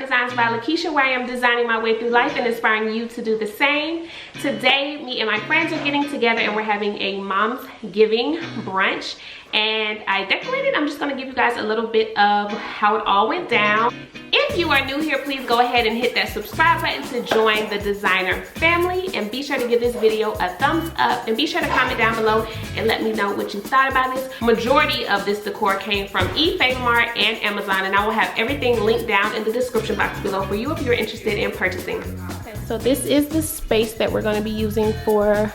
Designs by Lakeisha, where I am designing my way through life and inspiring you to do the same. Today, me and my friends are getting together and we're having a Momsgiving brunch. And I decorated. I'm just gonna give you guys a little bit of how it all went down. If you are new here, please go ahead and hit that subscribe button to join the designer family, and be sure to give this video a thumbs up, and be sure to comment down below and let me know what you thought about this. Majority of this decor came from eFavorMart and Amazon, and I will have everything linked down in the description box below for you if you're interested in purchasing. Okay, so this is the space that we're going to be using for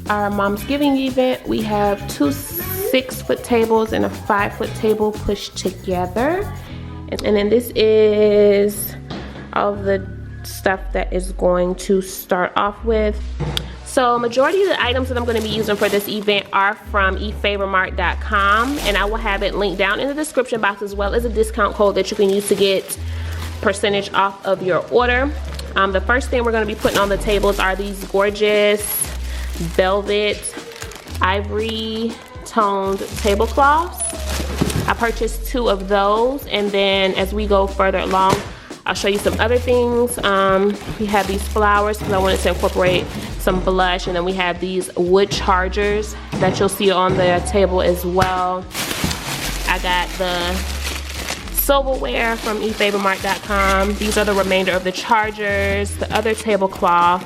our Momsgiving event. We have two 6-foot tables and a 5-foot table pushed together. And then this is all of the stuff that is going to start off with. So majority of the items that I'm going to be using for this event are from eFavorMart.com, and I will have it linked down in the description box, as well as a discount code that you can use to get percentage off of your order. The first thing we're going to be putting on the tables are these gorgeous velvet ivory toned tablecloths. I purchased 2 of those, and then as we go further along, I'll show you some other things. We have these flowers because I wanted to incorporate some blush, and then we have these wood chargers that you'll see on the table as well. I got the silverware from eFavorMart.com. These are the remainder of the chargers, the other tablecloth.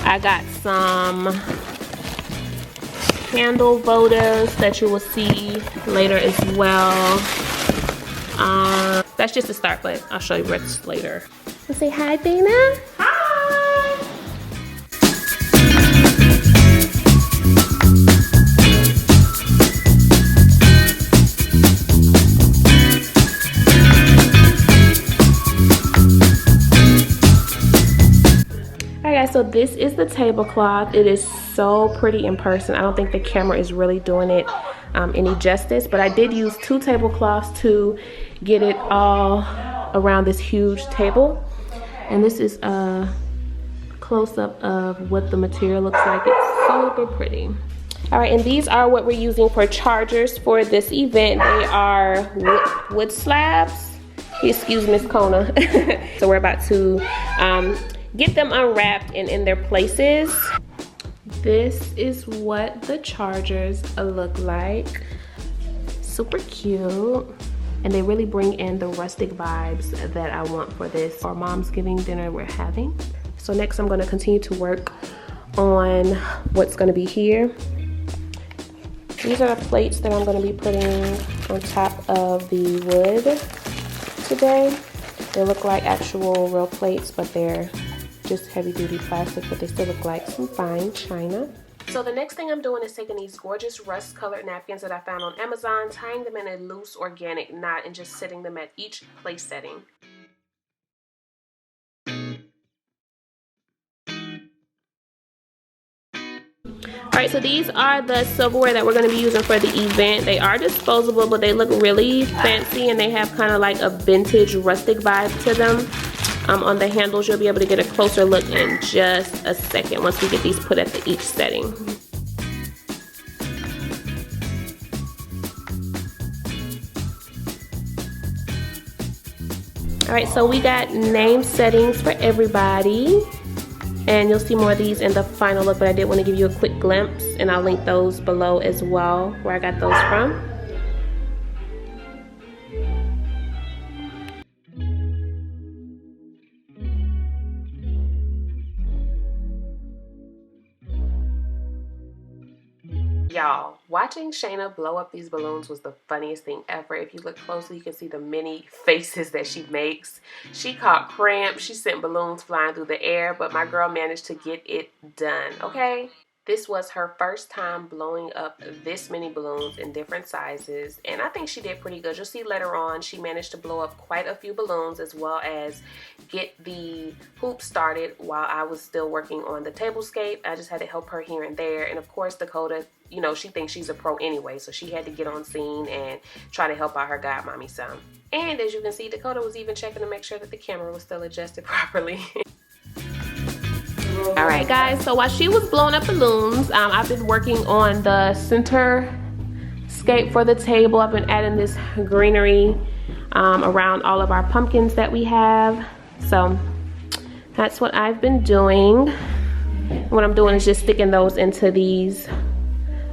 I got some candle votives that you will see later as well. That's just a start, but I'll show you what's later. Let's say hi, Dana. Hi. Alright guys, so this is the tablecloth. It is so pretty in person. I don't think the camera is really doing it any justice, but I did use 2 tablecloths to get it all around this huge table. And this is a close-up of what the material looks like. It's super pretty. All right, and these are what we're using for chargers for this event. They are wood slabs. Excuse Miss Kona. So we're about to get them unwrapped and in their places. This is what the chargers look like. Super cute. And they really bring in the rustic vibes that I want for this our Momsgiving dinner we're having. So next I'm going to continue to work on what's going to be here. These are the plates that I'm going to be putting on top of the wood today. They look like actual real plates, but they're just heavy duty plastic, but they still look like some fine china. So the next thing I'm doing is taking these gorgeous rust colored napkins that I found on Amazon, tying them in a loose organic knot, and just setting them at each place setting. Alright, so these are the silverware that we're going to be using for the event. They are disposable, but they look really fancy, and they have kind of like a vintage rustic vibe to them. On the handles, you'll be able to get a closer look in just a second once we get these put at each setting. Alright, so we got name settings for everybody, and you'll see more of these in the final look, but I did want to give you a quick glimpse, and I'll link those below as well where I got those from. Y'all, watching Shayna blow up these balloons was the funniest thing ever. If you look closely, you can see the many faces that she makes. She caught cramps. She sent balloons flying through the air, but my girl managed to get it done, okay? This was her first time blowing up this many balloons in different sizes, and I think she did pretty good. You'll see later on she managed to blow up quite a few balloons, as well as get the hoop started while I was still working on the tablescape. I just had to help her here and there, and of course Dakota, you know, she thinks she's a pro anyway, so she had to get on scene and try to help out her godmommy some. And as you can see, Dakota was even checking to make sure that the camera was still adjusted properly. Alright guys, so while she was blowing up balloons, I've been working on the center scape for the table. I've been adding this greenery around all of our pumpkins that we have. So that's what I've been doing. What I'm doing is just sticking those into these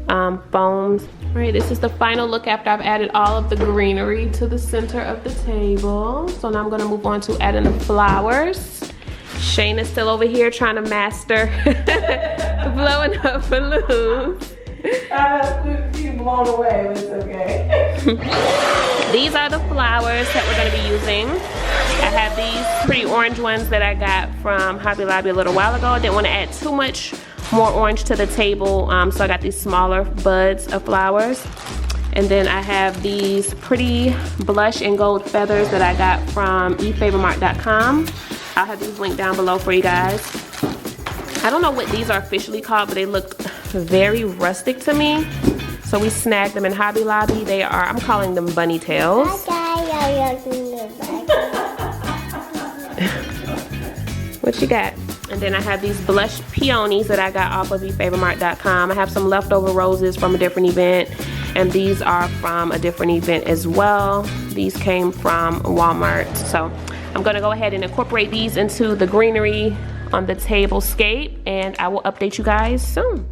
foams. All right, this is the final look after I've added all of the greenery to the center of the table. So now I'm gonna move on to adding the flowers. Shane is still over here trying to master blowing up balloons. She's blown away, but it's okay. These are the flowers that we're gonna be using. I have these pretty orange ones that I got from Hobby Lobby a little while ago. I didn't want to add too much more orange to the table, so I got these smaller buds of flowers. And then I have these pretty blush and gold feathers that I got from efavormart.com. I'll have these linked down below for you guys. I don't know what these are officially called, but they look very rustic to me. So we snagged them in Hobby Lobby. They are, I'm calling them bunny tails. What you got? And then I have these blush peonies that I got off of efavormart.com. I have some leftover roses from a different event, and these are from a different event as well. These came from Walmart. So I'm gonna go ahead and incorporate these into the greenery on the tablescape, and I will update you guys soon.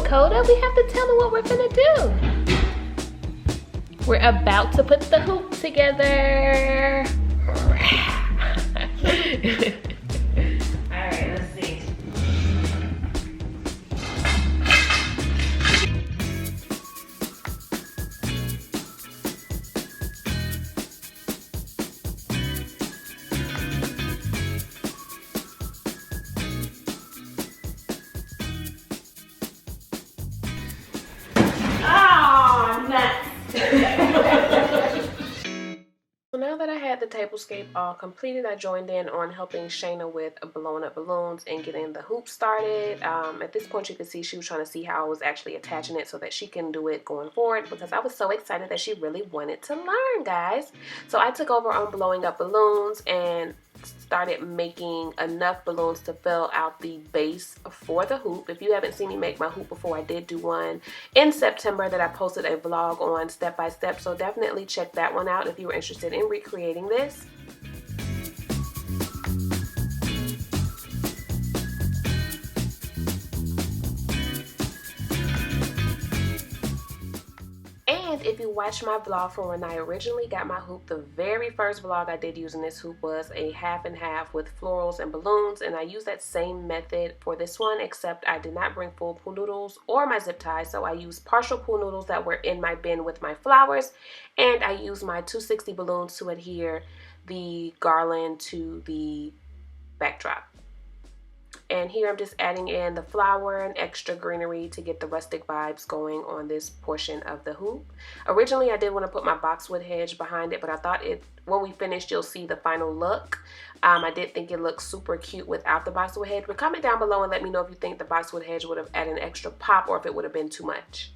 Coda, we have to tell them what we're gonna do. We're about to put the hoop together. Alright, let's see. So now that I had the tablescape all completed, I joined in on helping Shayna with blowing up balloons and getting the hoop started. At this point, you can see she was trying to see how I was actually attaching it so that she can do it going forward, because I was so excited that she really wanted to learn, guys. So I took over on blowing up balloons and started making enough balloons to fill out the base for the hoop. If you haven't seen me make my hoop before, I did do one in September that I posted a vlog on step by step, so definitely check that one out if you were interested in recreating this. And if you watched my vlog from when I originally got my hoop, the very first vlog I did using this hoop was a half and half with florals and balloons, and I used that same method for this one, except I did not bring full pool noodles or my zip ties, so I used partial pool noodles that were in my bin with my flowers, and I used my 260 balloons to adhere the garland to the backdrop. And here I'm just adding in the flower and extra greenery to get the rustic vibes going on this portion of the hoop. Originally, I did want to put my boxwood hedge behind it, but I thought when we finished, you'll see the final look. I did think it looked super cute without the boxwood hedge, but comment down below and let me know if you think the boxwood hedge would have added an extra pop or if it would have been too much.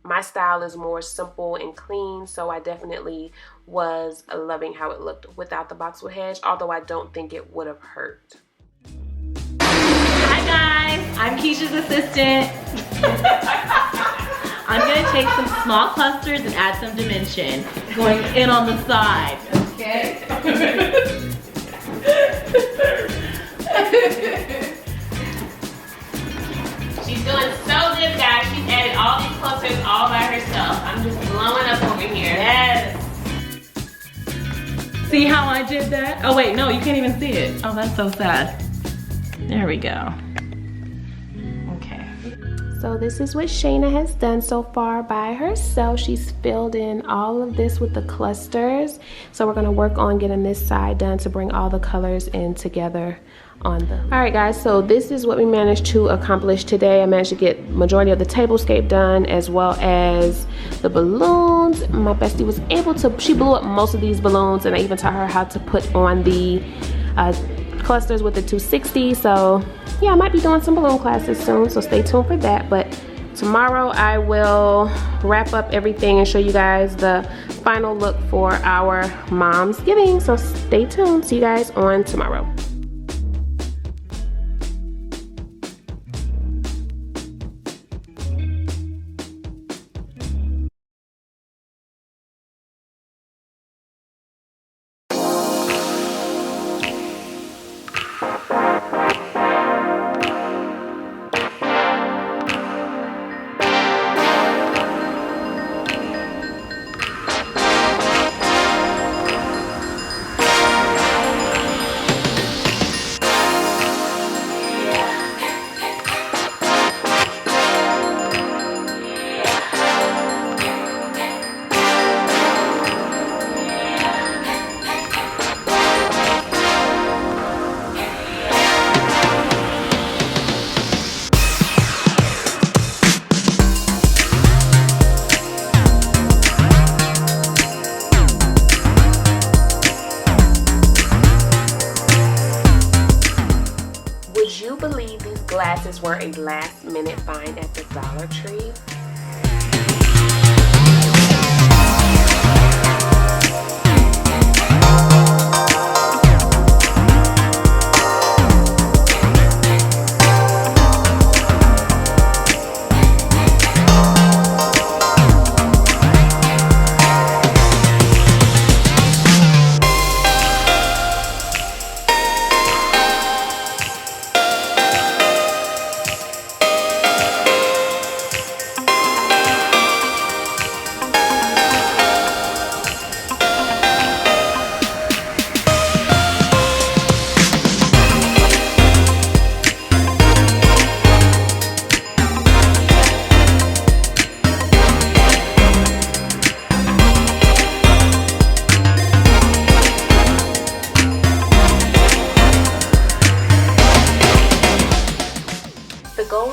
My style is more simple and clean, so I definitely was loving how it looked without the boxwood hedge, although I don't think it would have hurt. Hi guys, I'm Keisha's assistant. I'm gonna take some small clusters and add some dimension, going in on the side. Okay. She's doing so good, guys. She's added all these clusters all by herself. I'm just blowing up over here. Yes. See how I did that? Oh wait, no, you can't even see it. Oh, that's so sad. There we go. Okay. So this is what Shayna has done so far by herself. She's filled in all of this with the clusters. So we're gonna work on getting this side done to bring all the colors in together on the. All right guys, so this is what we managed to accomplish today. I managed to get majority of the tablescape done as well as the balloons. My bestie was able to, she blew up most of these balloons, and I even taught her how to put on the clusters with the 260. So yeah, I might be doing some balloon classes soon, so stay tuned for that. But tomorrow I will wrap up everything and show you guys the final look for our Momsgiving. So stay tuned. See you guys on tomorrow. Would you believe these glasses were a last minute find at the Dollar Tree?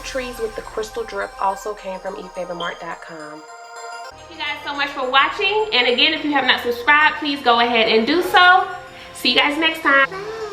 Trees with the crystal drip also came from efavormart.com. Thank you guys so much for watching, and again, if you have not subscribed, please go ahead and do so. See you guys next time. Bye.